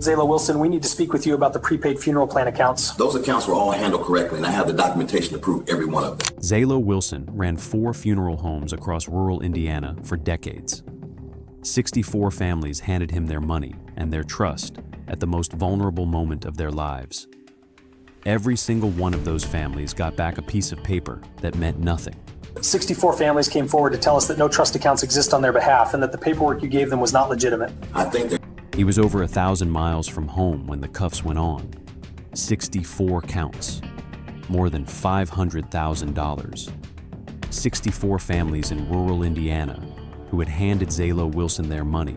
Zayla Wilson, we need to speak with you about the prepaid funeral plan accounts. Those accounts were all handled correctly, and I have the documentation to prove every one of them. Zayla Wilson ran 4 funeral homes across rural Indiana for decades. 64 families handed him their money and their trust at the most vulnerable moment of their lives. Every single one of those families got back a piece of paper that meant nothing. 64 families came forward to tell us that no trust accounts exist on their behalf and that the paperwork you gave them was not legitimate. I think that He was over 1,000 miles from home when the cuffs went on. 64 counts. More than $500,000. 64 families in rural Indiana who had handed Zayla Wilson their money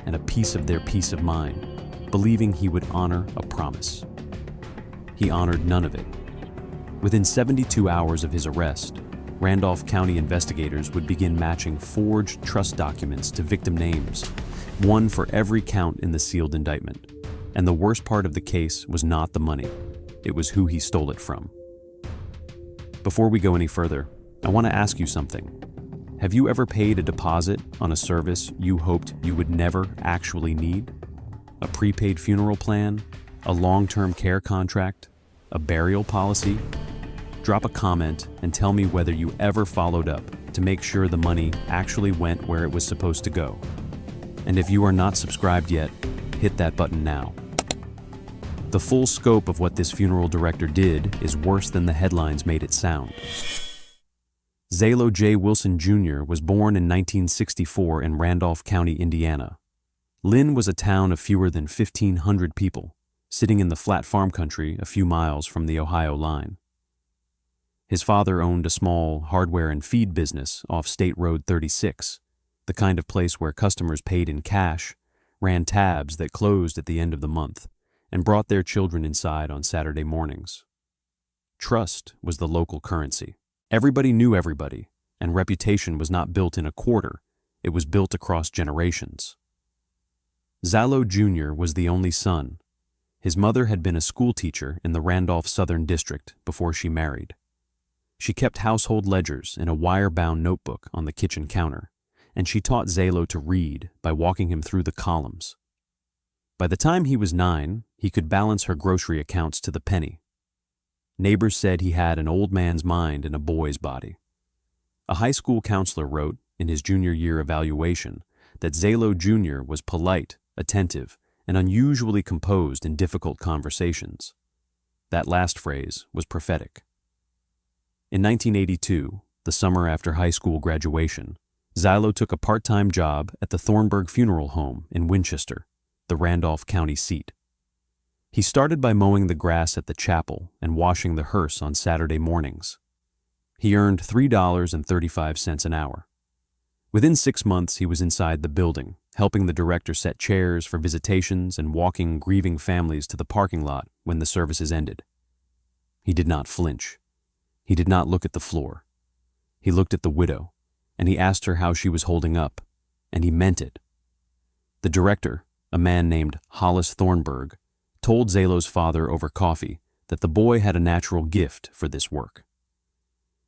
and a piece of their peace of mind, believing he would honor a promise. He honored none of it. Within 72 hours of his arrest, Randolph County investigators would begin matching forged trust documents to victim names, one for every count in the sealed indictment. And the worst part of the case was not the money, it was who he stole it from. Before we go any further, I want to ask you something. Have you ever paid a deposit on a service you hoped you would never actually need? A prepaid funeral plan? A long-term care contract? A burial policy? Drop a comment and tell me whether you ever followed up to make sure the money actually went where it was supposed to go. And if you are not subscribed yet, hit that button now. The full scope of what this funeral director did is worse than the headlines made it sound. Zayla J. Wilson Jr. was born in 1964 in Randolph County, Indiana. Lynn was a town of fewer than 1,500 people, sitting in the flat farm country a few miles from the Ohio line. His father owned a small hardware and feed business off State Road 36, the kind of place where customers paid in cash, ran tabs that closed at the end of the month, and brought their children inside on Saturday mornings. Trust was the local currency. Everybody knew everybody, and reputation was not built in a quarter, it was built across generations. Zayla Jr. was the only son. His mother had been a school teacher in the Randolph Southern District before she married. She kept household ledgers in a wire-bound notebook on the kitchen counter, and she taught Zayla to read by walking him through the columns. By the time he was 9, he could balance her grocery accounts to the penny. Neighbors said he had an old man's mind in a boy's body. A high school counselor wrote, in his junior year evaluation, that Zayla Jr. was polite, attentive, and unusually composed in difficult conversations. That last phrase was prophetic. In 1982, the summer after high school graduation, Zayla took a part-time job at the Thornburg Funeral Home in Winchester, the Randolph County seat. He started by mowing the grass at the chapel and washing the hearse on Saturday mornings. He earned $3.35 an hour. Within 6 months, he was inside the building, helping the director set chairs for visitations and walking grieving families to the parking lot when the services ended. He did not flinch. He did not look at the floor. He looked at the widow, and he asked her how she was holding up, and he meant it. The director, a man named Hollis Thornburg, told Zayla's father over coffee that the boy had a natural gift for this work.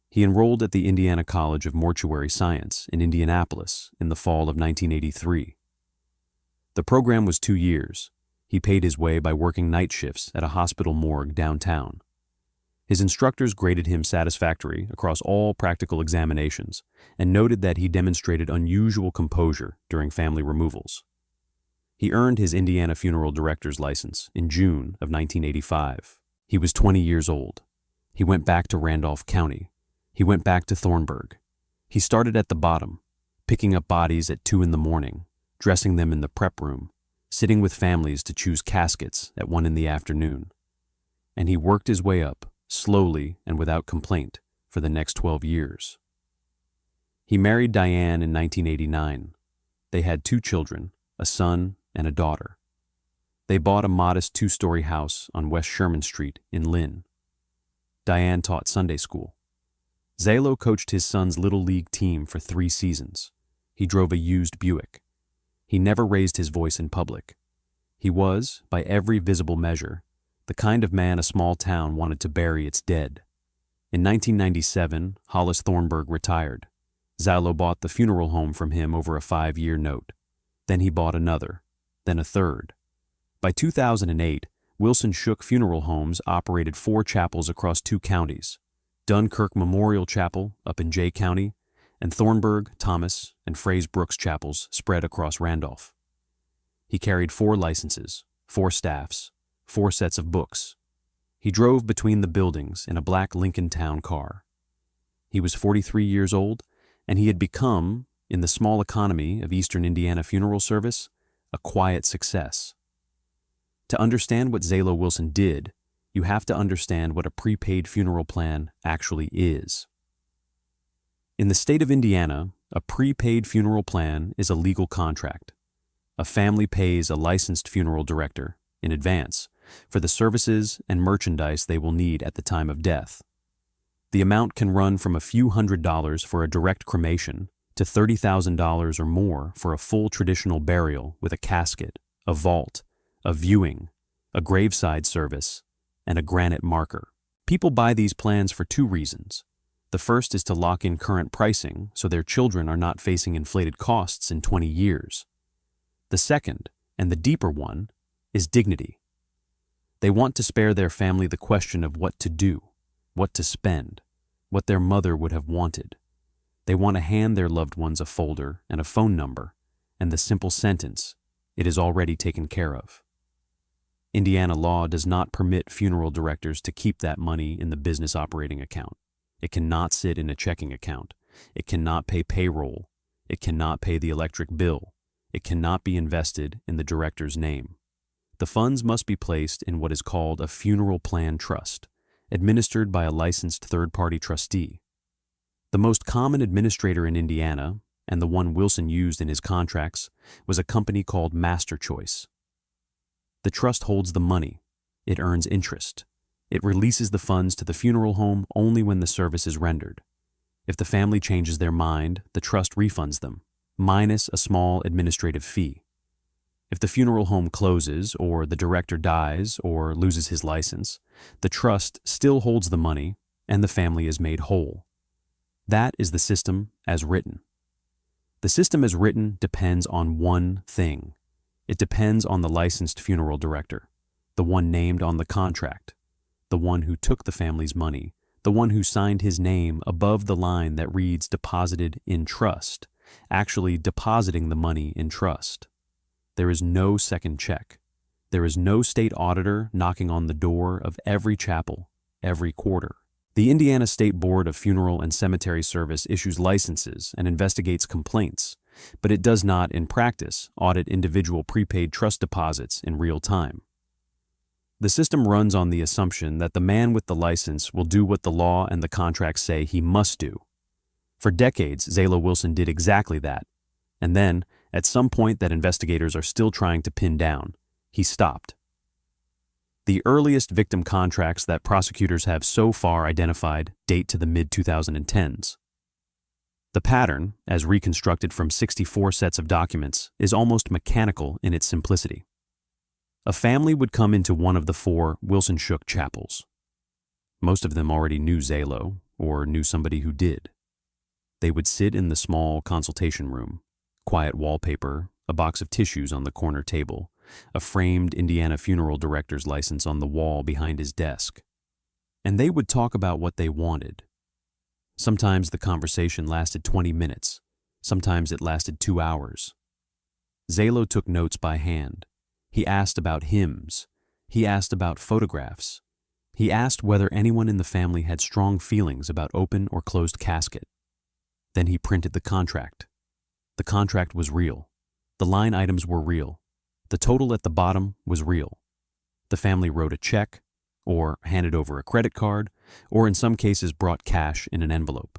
He enrolled at the Indiana College of Mortuary Science in Indianapolis in the fall of 1983. The program was 2 years. He paid his way by working night shifts at a hospital morgue downtown. His instructors graded him satisfactory across all practical examinations and noted that he demonstrated unusual composure during family removals. He earned his Indiana funeral director's license in June of 1985. He was 20 years old. He went back to Randolph County. He went back to Thornburg. He started at the bottom, picking up bodies at 2 a.m, dressing them in the prep room, sitting with families to choose caskets at 1 p.m. And he worked his way up, slowly and without complaint, for the next 12 years. He married Diane in 1989. They had 2 children, a son and a daughter. They bought a modest 2-story house on West Sherman Street in Lynn. Diane taught Sunday school. Zayla coached his son's Little League team for 3 seasons. He drove a used Buick. He never raised his voice in public. He was, by every visible measure, the kind of man a small town wanted to bury its dead. In 1997, Hollis Thornburg retired. Zayla bought the funeral home from him over a 5-year note. Then he bought another, then a third. By 2008, Wilson Shook Funeral Homes operated 4 chapels across 2 counties: Dunkirk Memorial Chapel up in Jay County, and Thornburg, Thomas, and Fraze Brooks chapels spread across Randolph. He carried 4 licenses, 4 staffs, 4 sets of books. He drove between the buildings in a black Lincoln Town car. He was 43 years old, and he had become, in the small economy of Eastern Indiana funeral service, a quiet success. To understand what Zalo Wilson did, you have to understand what a prepaid funeral plan actually is. In the state of Indiana, a prepaid funeral plan is a legal contract. A family pays a licensed funeral director, in advance, for the services and merchandise they will need at the time of death. The amount can run from a few $100s for a direct cremation to $30,000 or more for a full traditional burial with a casket, a vault, a viewing, a graveside service, and a granite marker. People buy these plans for 2 reasons. The first is to lock in current pricing so their children are not facing inflated costs in 20 years. The second, and the deeper one, is dignity. They want to spare their family the question of what to do, what to spend, what their mother would have wanted. They want to hand their loved ones a folder and a phone number, and the simple sentence, "It is already taken care of." Indiana law does not permit funeral directors to keep that money in the business operating account. It cannot sit in a checking account. It cannot pay payroll. It cannot pay the electric bill. It cannot be invested in the director's name. The funds must be placed in what is called a funeral plan trust, administered by a licensed third-party trustee. The most common administrator in Indiana, and the one Wilson used in his contracts, was a company called Master Choice. The trust holds the money. It earns interest. It releases the funds to the funeral home only when the service is rendered. If the family changes their mind, the trust refunds them, minus a small administrative fee. If the funeral home closes, or the director dies, or loses his license, the trust still holds the money, and the family is made whole. That is the system as written. The system as written depends on one thing. It depends on the licensed funeral director, the one named on the contract, the one who took the family's money, the one who signed his name above the line that reads "deposited in trust," actually depositing the money in trust. There is no second check. There is no state auditor knocking on the door of every chapel, every quarter. The Indiana State Board of Funeral and Cemetery Service issues licenses and investigates complaints, but it does not, in practice, audit individual prepaid trust deposits in real time. The system runs on the assumption that the man with the license will do what the law and the contracts say he must do. For decades, Zalo Wilson did exactly that, and then, at some point that investigators are still trying to pin down, he stopped. The earliest victim contracts that prosecutors have so far identified date to the mid-2010s. The pattern, as reconstructed from 64 sets of documents, is almost mechanical in its simplicity. A family would come into one of the 4 Wilson Shook chapels. Most of them already knew Zalo, or knew somebody who did. They would sit in the small consultation room, quiet wallpaper, a box of tissues on the corner table, a framed Indiana funeral director's license on the wall behind his desk. And they would talk about what they wanted. Sometimes the conversation lasted 20 minutes. Sometimes it lasted 2 hours. Zalo took notes by hand. He asked about hymns. He asked about photographs. He asked whether anyone in the family had strong feelings about open or closed casket. Then he printed the contract. The contract was real. The line items were real. The total at the bottom was real. The family wrote a check, or handed over a credit card, or in some cases brought cash in an envelope.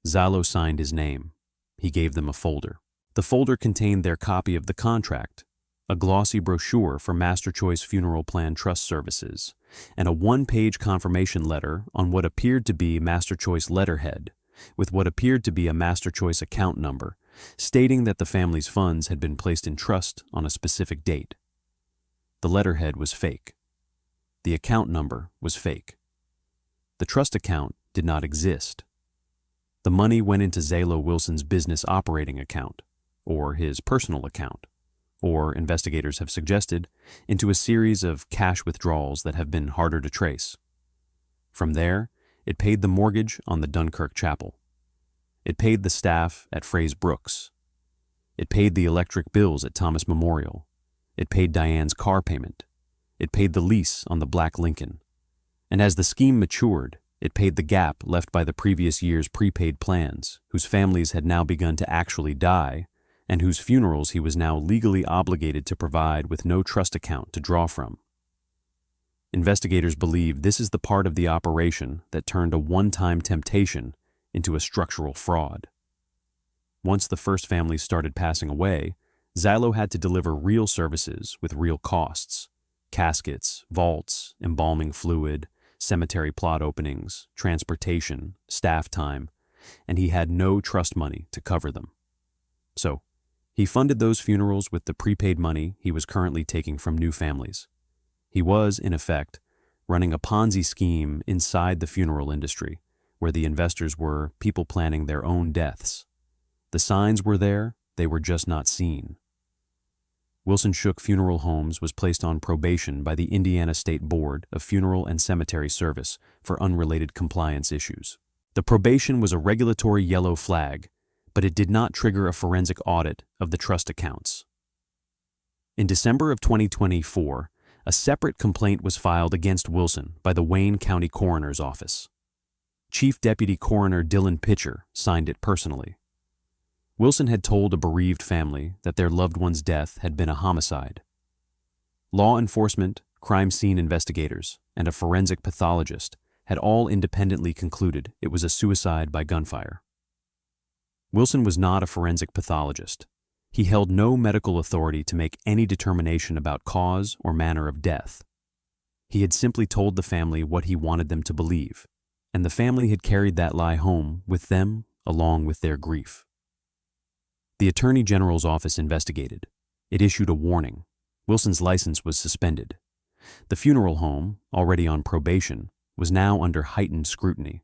Zalo signed his name. He gave them a folder. The folder contained their copy of the contract, a glossy brochure for Master Choice Funeral Plan Trust Services, and a 1-page confirmation letter on what appeared to be Master Choice letterhead, with what appeared to be a Master Choice account number, stating that the family's funds had been placed in trust on a specific date. The letterhead was fake. The account number was fake. The trust account did not exist. The money went into Zalo Wilson's business operating account, or his personal account, or investigators have suggested, into a series of cash withdrawals that have been harder to trace. From there, it paid the mortgage on the Dunkirk Chapel. It paid the staff at Fraze Brooks. It paid the electric bills at Thomas Memorial. It paid Diane's car payment. It paid the lease on the Black Lincoln. And as the scheme matured, it paid the gap left by the previous year's prepaid plans, whose families had now begun to actually die, and whose funerals he was now legally obligated to provide with no trust account to draw from. Investigators believe this is the part of the operation that turned a one-time temptation into a structural fraud. Once the first families started passing away, Zylo had to deliver real services with real costs: caskets, vaults, embalming fluid, cemetery plot openings, transportation, staff time, and he had no trust money to cover them. So, he funded those funerals with the prepaid money he was currently taking from new families. He was, in effect, running a Ponzi scheme inside the funeral industry, where the investors were people planning their own deaths. The signs were there, they were just not seen. Wilson Shook Funeral Homes was placed on probation by the Indiana State Board of Funeral and Cemetery Service for unrelated compliance issues. The probation was a regulatory yellow flag, but it did not trigger a forensic audit of the trust accounts. In December of 2024, a separate complaint was filed against Wilson by the Wayne County Coroner's Office. Chief Deputy Coroner Dylan Pitcher signed it personally. Wilson had told a bereaved family that their loved one's death had been a homicide. Law enforcement, crime scene investigators, and a forensic pathologist had all independently concluded it was a suicide by gunfire. Wilson was not a forensic pathologist. He held no medical authority to make any determination about cause or manner of death. He had simply told the family what he wanted them to believe, and the family had carried that lie home with them along with their grief. The Attorney General's office investigated. It issued a warning. Wilson's license was suspended. The funeral home, already on probation, was now under heightened scrutiny.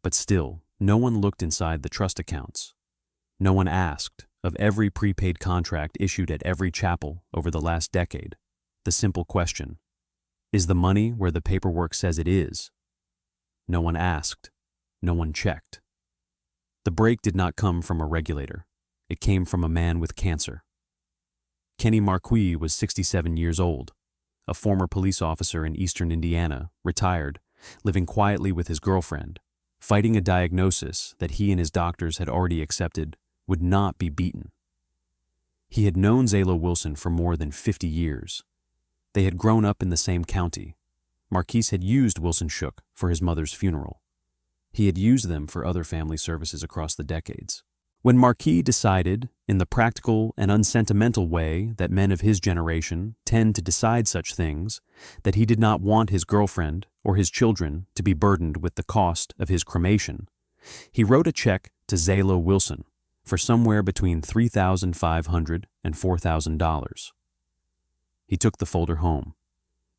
But still, no one looked inside the trust accounts. No one asked, of every prepaid contract issued at every chapel over the last decade, the simple question: is the money where the paperwork says it is? No one asked. No one checked. The break did not come from a regulator. It came from a man with cancer. Kenny Marquis was 67 years old, a former police officer in eastern Indiana, retired, living quietly with his girlfriend, fighting a diagnosis that he and his doctors had already accepted would not be beaten. He had known Zylo Wilson for more than 50 years. They had grown up in the same county. Marquis had used Wilson Shook for his mother's funeral. He had used them for other family services across the decades. When Marquis decided, in the practical and unsentimental way that men of his generation tend to decide such things, that he did not want his girlfriend or his children to be burdened with the cost of his cremation, he wrote a check to Zylo Wilson for somewhere between $3,500 and $4,000. He took the folder home.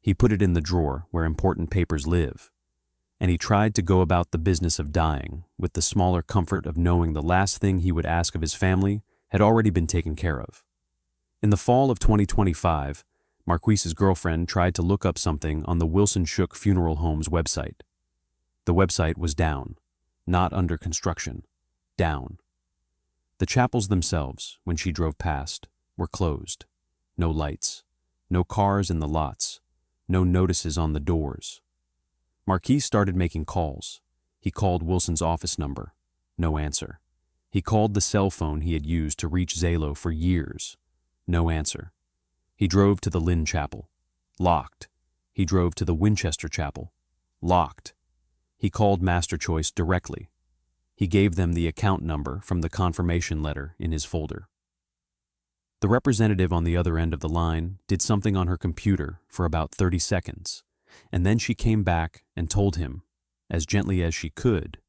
He put it in the drawer where important papers live, and he tried to go about the business of dying with the smaller comfort of knowing the last thing he would ask of his family had already been taken care of. In the fall of 2025, Marquis's girlfriend tried to look up something on the Wilson Shook Funeral Home's website. The website was down, not under construction, down. The chapels themselves, when she drove past, were closed. No lights, no cars in the lots, no notices on the doors. Marquis started making calls. He called Wilson's office number. No answer. He called the cell phone he had used to reach Zylo for years. No answer. He drove to the Lynn Chapel. Locked. He drove to the Winchester Chapel. Locked. He called Master Choice directly. He gave them the account number from the confirmation letter in his folder. The representative on the other end of the line did something on her computer for about 30 seconds. And then she came back and told him, as gently as she could,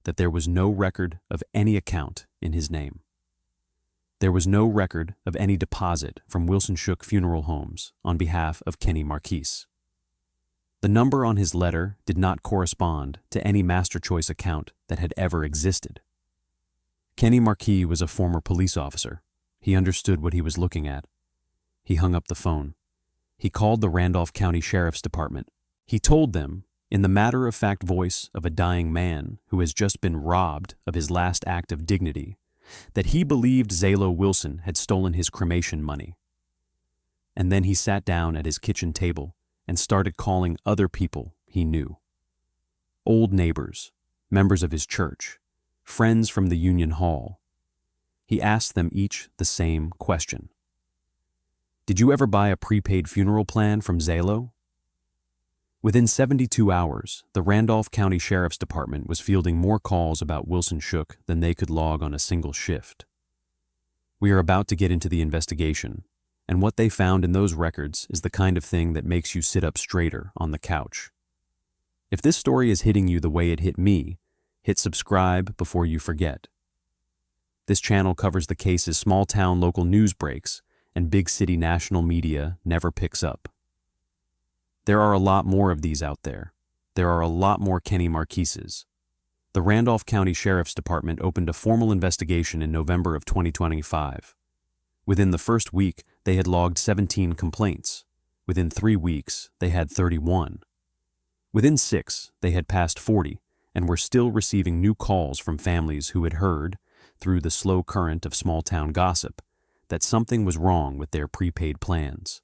that there was no record of any account in his name. There was no record of any deposit from Wilson Shook Funeral Homes on behalf of Kenny Marquis. The number on his letter did not correspond to any Master Choice account that had ever existed. Kenny Marquis was a former police officer. He understood what he was looking at. He hung up the phone. He called the Randolph County Sheriff's Department. He told them, in the matter-of-fact voice of a dying man who has just been robbed of his last act of dignity, that he believed Zalo Wilson had stolen his cremation money. And then he sat down at his kitchen table and started calling other people he knew. Old neighbors, members of his church, friends from the Union Hall. He asked them each the same question. Did you ever buy a prepaid funeral plan from Zalo? Within 72 hours, the Randolph County Sheriff's Department was fielding more calls about Wilson Shook than they could log on a single shift. We are about to get into the investigation, and what they found in those records is the kind of thing that makes you sit up straighter on the couch. If this story is hitting you the way it hit me, hit subscribe before you forget. This channel covers the cases small-town local news breaks and big-city national media never picks up. There are a lot more of these out there. There are a lot more Kenny Marquises. The Randolph County Sheriff's Department opened a formal investigation in November of 2025. Within the first week, they had logged 17 complaints. Within 3 weeks, they had 31. Within 6, they had passed 40 and were still receiving new calls from families who had heard, through the slow current of small-town gossip, that something was wrong with their prepaid plans.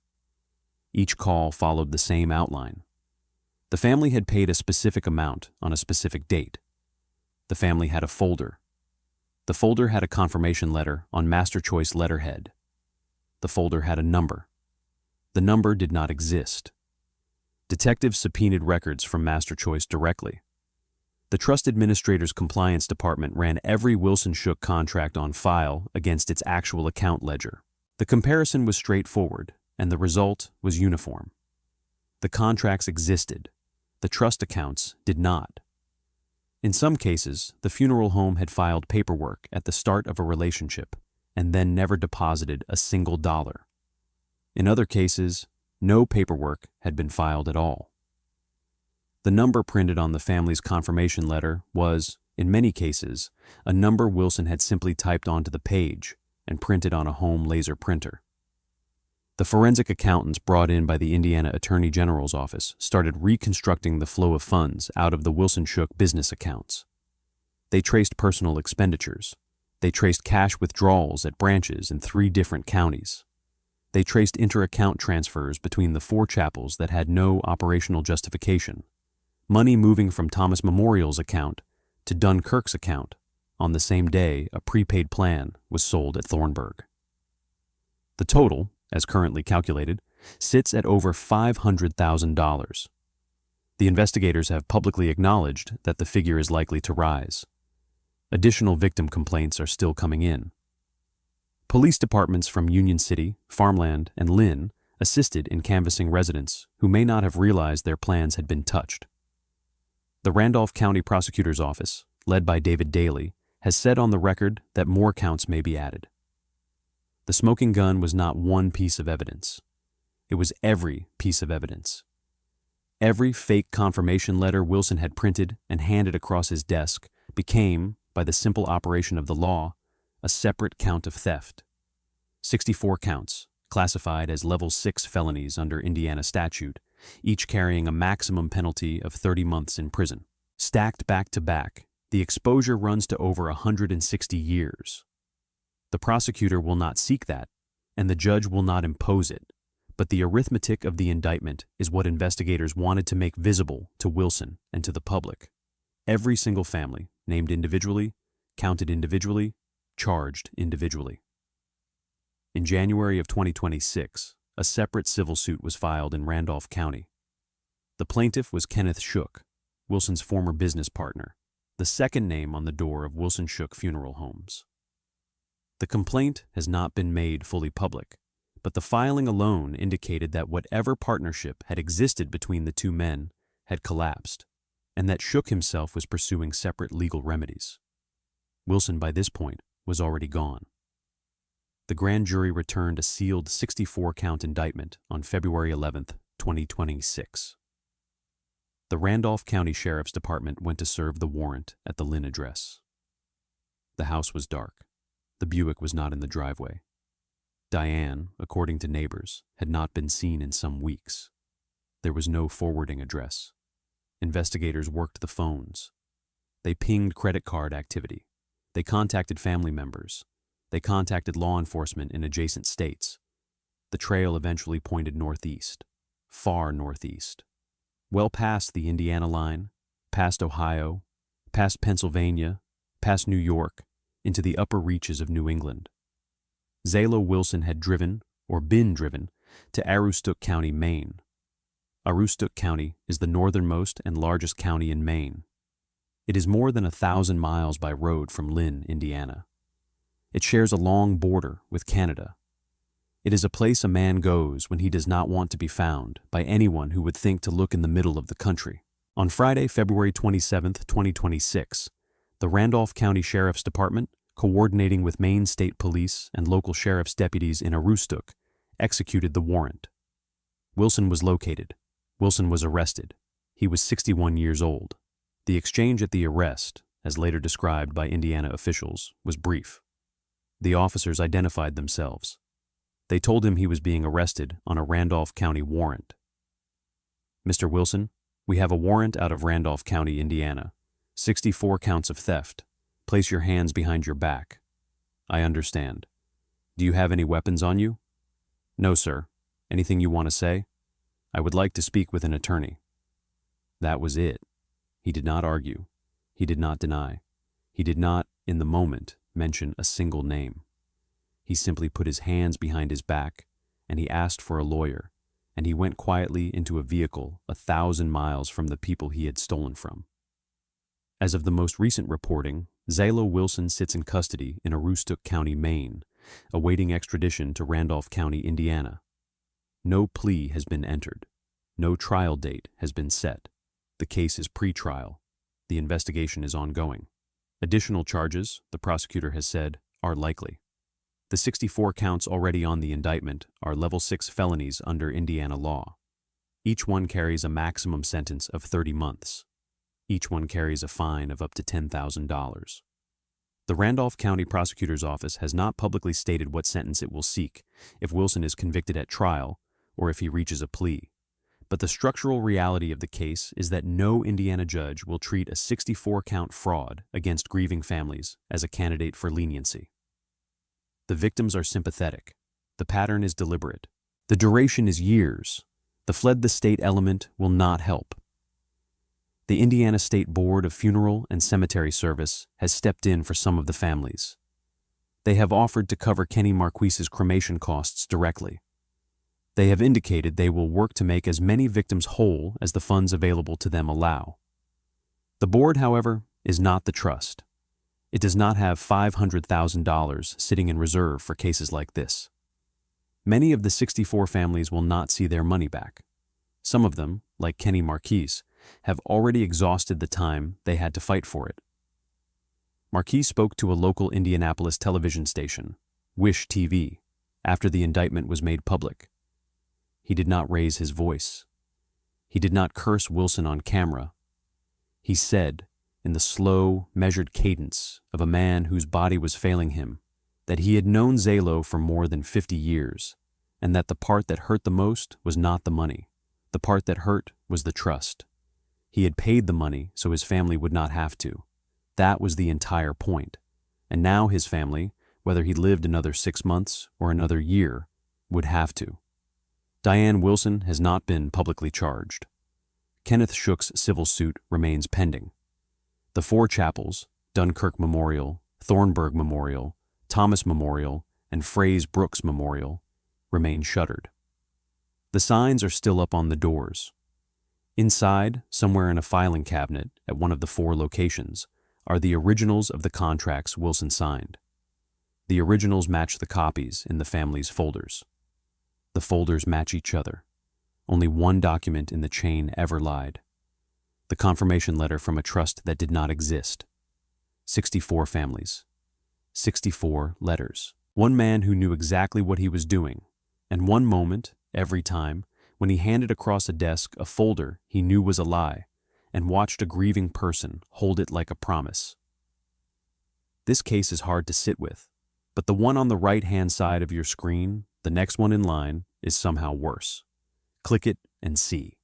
Each call followed the same outline. The family had paid a specific amount on a specific date. The family had a folder. The folder had a confirmation letter on Master Choice letterhead. The folder had a number. The number did not exist. Detectives subpoenaed records from Master Choice directly. The Trust Administrator's Compliance Department ran every Wilson Shook contract on file against its actual account ledger. The comparison was straightforward, and the result was uniform. The contracts existed. The trust accounts did not. In some cases, the funeral home had filed paperwork at the start of a relationship and then never deposited a single dollar. In other cases, no paperwork had been filed at all. The number printed on the family's confirmation letter was, in many cases, a number Wilson had simply typed onto the page and printed on a home laser printer. The forensic accountants brought in by the Indiana Attorney General's office started reconstructing the flow of funds out of the Wilson Shook business accounts. They traced personal expenditures. They traced cash withdrawals at branches in 3 different counties. They traced inter-account transfers between the 4 chapels that had no operational justification. Money moving from Thomas Memorial's account to Dunkirk's account on the same day a prepaid plan was sold at Thornburg. The total, as currently calculated, sits at over $500,000. The investigators have publicly acknowledged that the figure is likely to rise. Additional victim complaints are still coming in. Police departments from Union City, Farmland, and Lynn assisted in canvassing residents who may not have realized their plans had been touched. The Randolph County Prosecutor's Office, led by David Daly, has said on the record that more counts may be added. The smoking gun was not one piece of evidence. It was every piece of evidence. Every fake confirmation letter Wilson had printed and handed across his desk became, by the simple operation of the law, a separate count of theft. 64 counts, classified as Level 6 felonies under Indiana statute, each carrying a maximum penalty of 30 months in prison. Stacked back to back, the exposure runs to over 160 years. The prosecutor will not seek that, and the judge will not impose it, but the arithmetic of the indictment is what investigators wanted to make visible to Wilson and to the public. Every single family, named individually, counted individually, charged individually. In January of 2026, a separate civil suit was filed in Randolph County. The plaintiff was Kenneth Shook, Wilson's former business partner, the second name on the door of Wilson Shook Funeral Homes. The complaint has not been made fully public, but the filing alone indicated that whatever partnership had existed between the 2 men had collapsed, and that Shook himself was pursuing separate legal remedies. Wilson, by this point, was already gone. The grand jury returned a sealed 64-count indictment on February 11, 2026. The Randolph County Sheriff's Department went to serve the warrant at the Lynn address. The house was dark. The Buick was not in the driveway. Diane, according to neighbors, had not been seen in some weeks. There was no forwarding address. Investigators worked the phones. They pinged credit card activity. They contacted family members. They contacted law enforcement in adjacent states. The trail eventually pointed northeast, far northeast, well past the Indiana line, past Ohio, past Pennsylvania, past New York, into the upper reaches of New England. Zalo Wilson had driven, or been driven, to Aroostook County, Maine. Aroostook County is the northernmost and largest county in Maine. It is more than 1,000 miles by road from Lynn, Indiana. It shares a long border with Canada. It is a place a man goes when he does not want to be found by anyone who would think to look in the middle of the country. On Friday, February 27, 2026, the Randolph County Sheriff's Department, coordinating with Maine State Police and local sheriff's deputies in Aroostook, executed the warrant. Wilson was located. Wilson was arrested. He was 61 years old. The exchange at the arrest, as later described by Indiana officials, was brief. The officers identified themselves. They told him he was being arrested on a Randolph County warrant. "Mr. Wilson, we have a warrant out of Randolph County, Indiana. 64 counts of theft. Place your hands behind your back." "I understand. Do you have any weapons on you?" "No, sir. Anything you want to say?" "I would like to speak with an attorney." That was it. He did not argue. He did not deny. He did not, in the moment, mention a single name. He simply put his hands behind his back, and he asked for a lawyer, and he went quietly into a vehicle 1,000 miles from the people he had stolen from. As of the most recent reporting, Zalo Wilson sits in custody in Aroostook County, Maine, awaiting extradition to Randolph County, Indiana. No plea has been entered. No trial date has been set. The case is pre-trial. The investigation is ongoing. Additional charges, the prosecutor has said, are likely. The 64 counts already on the indictment are level 6 felonies under Indiana law. Each one carries a maximum sentence of 30 months. Each one carries a fine of up to $10,000. The Randolph County Prosecutor's Office has not publicly stated what sentence it will seek if Wilson is convicted at trial or if he reaches a plea. But the structural reality of the case is that no Indiana judge will treat a 64-count fraud against grieving families as a candidate for leniency. The victims are sympathetic. The pattern is deliberate. The duration is years. The fled the state element will not help. The Indiana State Board of Funeral and Cemetery Service has stepped in for some of the families. They have offered to cover Kenny Marquise's cremation costs directly. They have indicated they will work to make as many victims whole as the funds available to them allow. The board, however, is not the trust. It does not have $500,000 sitting in reserve for cases like this. Many of the 64 families will not see their money back. Some of them, like Kenny Marquise, have already exhausted the time they had to fight for it. Marquise spoke to a local Indianapolis television station, Wish TV, after the indictment was made public. He did not raise his voice. He did not curse Wilson on camera. He said, in the slow, measured cadence of a man whose body was failing him, that he had known Zalo for more than 50 years, and that the part that hurt the most was not the money. The part that hurt was the trust. He had paid the money so his family would not have to. That was the entire point. And now his family, whether he lived another 6 months or another year, would have to. Diane Wilson has not been publicly charged. Kenneth Shook's civil suit remains pending. The 4 chapels, Dunkirk Memorial, Thornburg Memorial, Thomas Memorial, and Fraze Brooks Memorial, remain shuttered. The signs are still up on the doors. Inside, somewhere in a filing cabinet at one of the 4 locations, are the originals of the contracts Wilson signed. The originals match the copies in the family's folders. The folders match each other. Only one document in the chain ever lied. The confirmation letter from a trust that did not exist. 64 families. 64 letters. One man who knew exactly what he was doing, and one moment, every time, when he handed across a desk a folder he knew was a lie, and watched a grieving person hold it like a promise. This case is hard to sit with, But the one on the right-hand side of your screen, the next one in line, is somehow worse. Click it and see.